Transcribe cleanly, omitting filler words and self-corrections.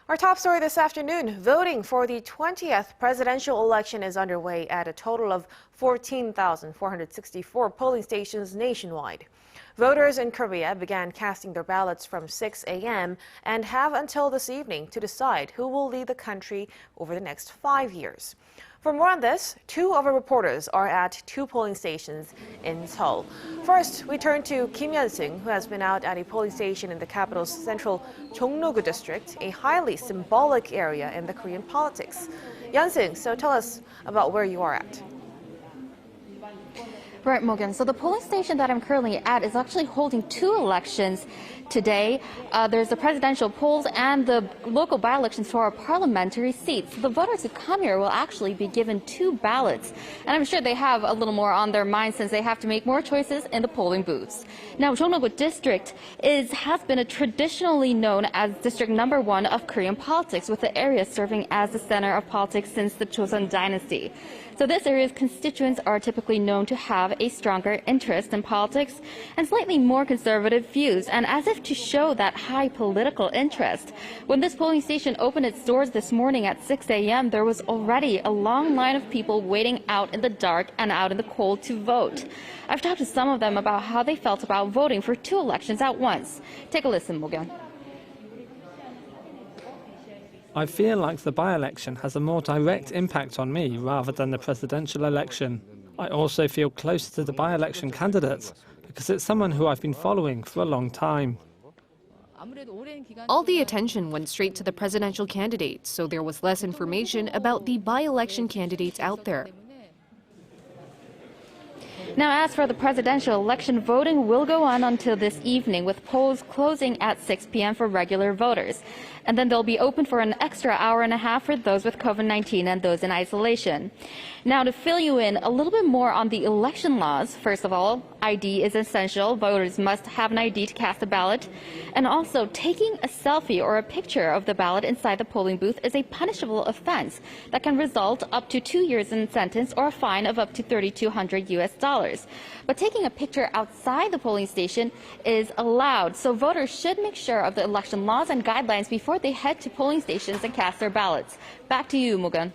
Our top story this afternoon, voting for the 20th presidential election is underway at a total of 14,464 polling stations nationwide. Voters in Korea began casting their ballots from 6 a.m. and have until this evening to decide who will lead the country over the next 5 years. For more on this, two of our reporters are at two polling stations in Seoul. First, we turn to Kim Yeon-seung, who has been out at a polling station in the capital's central Jongno-gu District, a highly symbolic area in the Korean politics. Yeon-seung, so tell us about where you are at. Right, Mok-yeon. So the polling station that I'm currently at is actually holding two elections today. There's the presidential polls and the local by-elections for our parliamentary seats. So the voters who come here will actually be given two ballots. And I'm sure they have a little more on their mind since they have to make more choices in the polling booths. Now, Jongno-gu District has been traditionally known as District number 1 of Korean politics, with the area serving as the center of politics since the Joseon dynasty. So this area's constituents are typically known to have a stronger interest in politics and slightly more conservative views. And as if to show that high political interest, when this polling station opened its doors this morning at 6 a.m., there was already a long line of people waiting out in the dark and out in the cold to vote. I've talked to some of them about how they felt about voting for two elections at once. Take a listen, Mok-yeon. I feel like the by-election has a more direct impact on me rather than the presidential election. I also feel closer to the by-election candidate because it's someone who I've been following for a long time. All the attention went straight to the presidential candidates, so there was less information about the by-election candidates out there. Now, as for the presidential election, voting will go on until this evening, with polls closing at 6 p.m. for regular voters. And then they'll be open for an extra hour and a half for those with COVID-19 and those in isolation. Now, to fill you in a little bit more on the election laws, first of all, ID is essential. Voters must have an ID to cast a ballot. And also, taking a selfie or a picture of the ballot inside the polling booth is a punishable offense that can result up to 2 years in sentence or a fine of up to $3,200 US. But taking a picture outside the polling station is allowed, so voters should make sure of the election laws and guidelines before they head to polling stations and cast their ballots. Back to you, Mok-yeon.